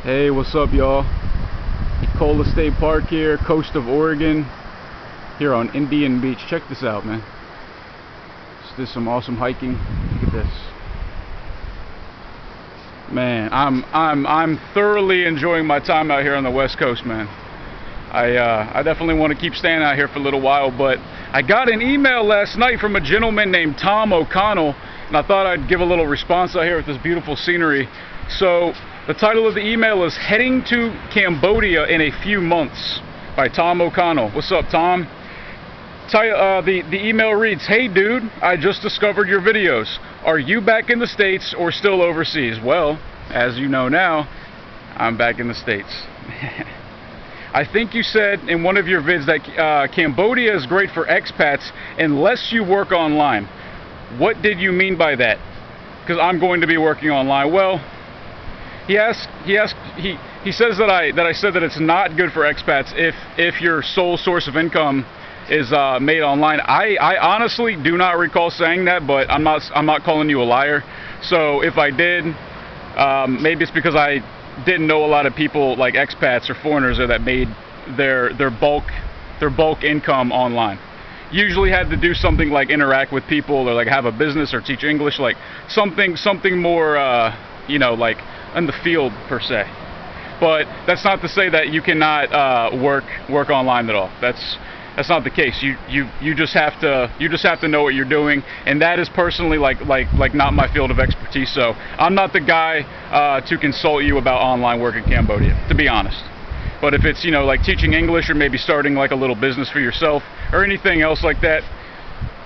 Hey, what's up, y'all? Cola State Park here, coast of Oregon, here on Indian Beach. Check this out, man. This is some awesome hiking. Look at this, man. I'm thoroughly enjoying my time out here on the West Coast, man. I definitely want to keep staying out here for a little while, but I got an email last night from a gentleman named Tom O'Connell, and I thought I'd give a little response out here with this beautiful scenery. So the title of the email is "Heading to Cambodia in a Few Months" by Tom O'Connell. What's up, Tom? The email reads, "Hey dude, I just discovered your videos. Are you back in the States or still overseas?" Well, as you know now, I'm back in the States. I think you said in one of your vids that Cambodia is great for expats unless you work online. What did you mean by that? Because I'm going to be working online. Well, he says that I said that it's not good for expats if your sole source of income is made online. I honestly do not recall saying that, but I'm not calling you a liar. So if I did, maybe it's because I didn't know a lot of people like expats or foreigners there that made their bulk income online. Usually had to do something like interact with people or like have a business or teach English, like something more you know, like in the field per se. But that's not to say that you cannot work online at all. That's not the case. You just have to know what you're doing, and that is personally like not my field of expertise. So I'm not the guy to consult you about online work in Cambodia, to be honest. But if it's, you know, like teaching English or maybe starting like a little business for yourself or anything else like that,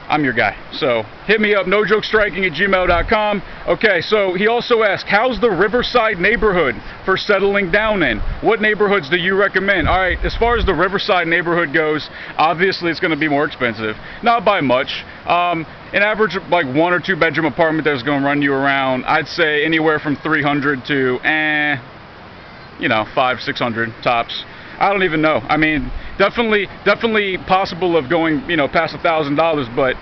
I'm your guy. So hit me up, nojokestriking@gmail.com. Okay, so he also asked, how's the Riverside neighborhood for settling down in? What neighborhoods do you recommend? All right, as far as the Riverside neighborhood goes, obviously it's going to be more expensive. Not by much. An average like 1 or 2 bedroom apartment that's going to run you around, I'd say anywhere from 300 to, you know, 500-600 tops. I don't even know. I mean, definitely possible of going, you know, past $1,000. But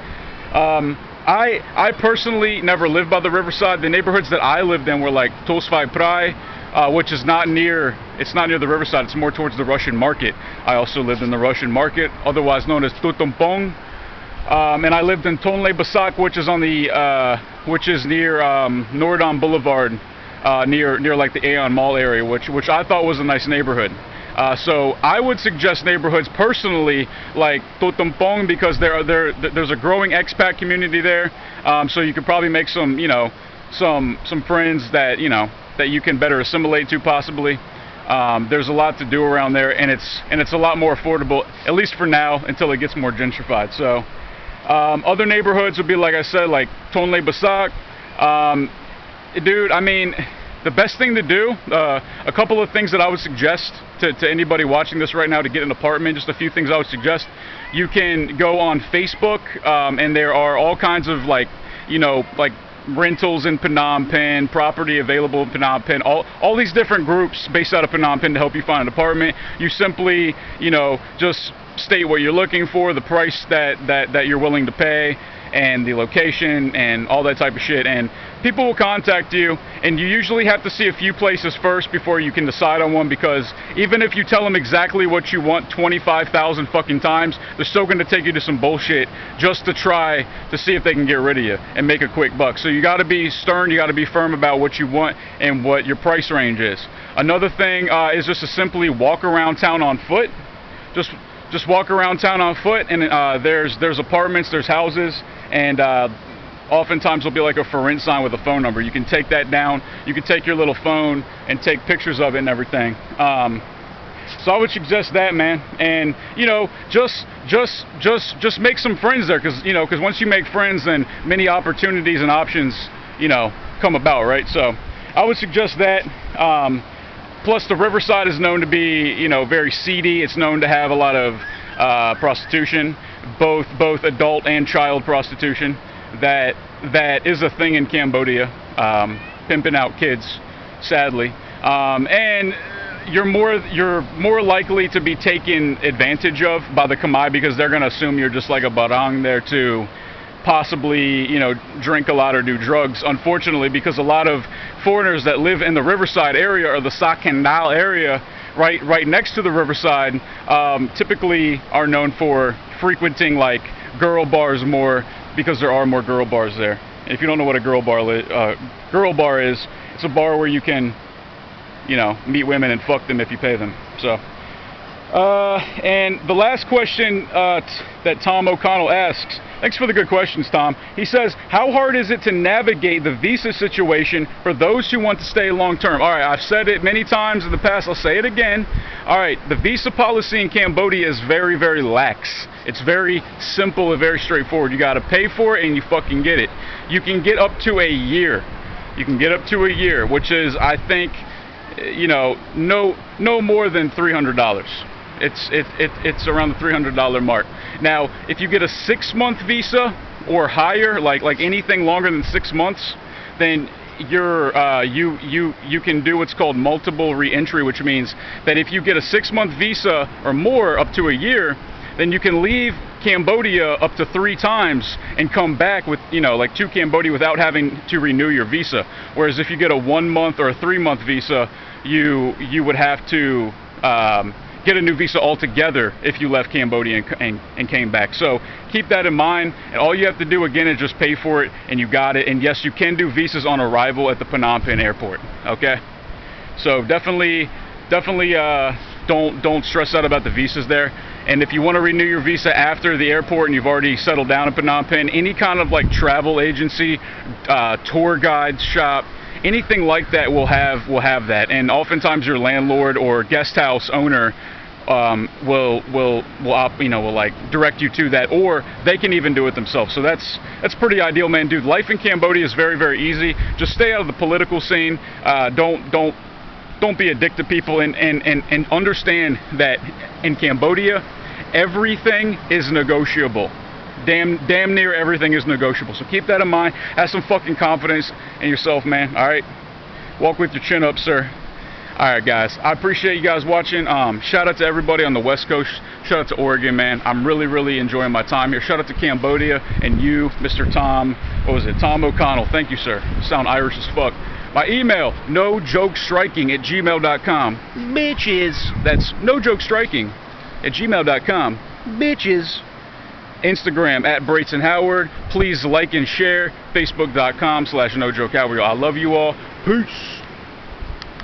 I personally never lived by the Riverside. The neighborhoods that I lived in were like Tosvai Prai, which is not near. It's not near the Riverside. It's more towards the Russian Market. I also lived in the Russian Market, otherwise known as Tutumpong. And I lived in Tonle Basak, which is on the which is near Nordon Boulevard, near like the Aeon Mall area, which I thought was a nice neighborhood. So I would suggest neighborhoods personally like Tutumpong, because there's a growing expat community there. So you could probably make some, you know, some friends that, you know, that you can better assimilate to possibly. There's a lot to do around there, and it's a lot more affordable, at least for now, until it gets more gentrified. So other neighborhoods would be, like I said, like Tonle Basak. Dude, I mean, the best thing to do, a couple of things that I would suggest to anybody watching this right now to get an apartment, just a few things I would suggest. You can go on Facebook, and there are all kinds of, like, you know, like rentals in Phnom Penh, property available in Phnom Penh, all these different groups based out of Phnom Penh to help you find an apartment. You simply, you know, just state what you're looking for, the price that you're willing to pay, and the location and all that type of shit, and people will contact you, and you usually have to see a few places first before you can decide on one, because even if you tell them exactly what you want 25,000 fucking times, they're still going to take you to some bullshit just to try to see if they can get rid of you and make a quick buck. So you got to be stern, you got to be firm about what you want and what your price range is. Another thing is just to simply walk around town on foot. Just walk around town on foot, and there's apartments, there's houses, and oftentimes there'll be like a for rent sign with a phone number. You can take that down. You can take your little phone and take pictures of it and everything. So I would suggest that, man. And, you know, just make some friends there, because once you make friends, then many opportunities and options, you know, come about, right? So I would suggest that. Plus, the Riverside is known to be, you know, very seedy. It's known to have a lot of prostitution, both adult and child prostitution. That is a thing in Cambodia, pimping out kids, sadly. And you're more likely to be taken advantage of by the Khmer, because they're going to assume you're just like a barang there to possibly, you know, drink a lot or do drugs, unfortunately, because a lot of foreigners that live in the Riverside area or the Sakandal area, right next to the Riverside, typically are known for frequenting like girl bars more, because there are more girl bars there. If you don't know what a girl bar is, it's a bar where you can, you know, meet women and fuck them if you pay them. So, and the last question that Tom O'Connell asks, thanks for the good questions, Tom. He says, how hard is it to navigate the visa situation for those who want to stay long term? All right, I've said it many times in the past, I'll say it again. All right, the visa policy in Cambodia is very, very lax. It's very simple and very straightforward. You got to pay for it and you fucking get it. You can get up to a year. You can get up to a year, which is, I think, you know, no more than $300. It's around the $300 mark. Now, if you get a 6-month visa or higher, like anything longer than 6 months, then you can do what's called multiple re-entry, which means that if you get a 6-month visa or more up to a year, then you can leave Cambodia up to 3 times and come back with, you know, like to Cambodia without having to renew your visa. Whereas if you get a 1-month or a 3-month visa, you would have to get a new visa altogether if you left Cambodia and came back. So keep that in mind, and all you have to do again is just pay for it and you got it. And yes, you can do visas on arrival at the Phnom Penh airport. Okay, so definitely don't stress out about the visas there. And if you want to renew your visa after the airport and you've already settled down in Phnom Penh, any kind of like travel agency, tour guide shop, anything like that will have that. And oftentimes your landlord or guest house owner will like direct you to that, or they can even do it themselves. So that's pretty ideal, man. Dude, life in Cambodia is very, very easy. Just stay out of the political scene. Don't be a dick to people, and understand that in Cambodia everything is negotiable. Damn near everything is negotiable. So keep that in mind. Have some fucking confidence in yourself, man. All right, walk with your chin up, sir. All right, guys, I appreciate you guys watching. Shout out to everybody on the West Coast. Shout out to Oregon, man. I'm really enjoying my time here. Shout out to Cambodia and you, Mr. Tom. What was it? Tom O'Connell. Thank you, sir. You sound Irish as fuck. My email, nojokestriking@gmail.com. Bitches. That's nojokestriking@gmail.com. Bitches. Instagram @BraytonHoward. Please like and share. Facebook.com/NoJokeHoward. I love you all. Peace.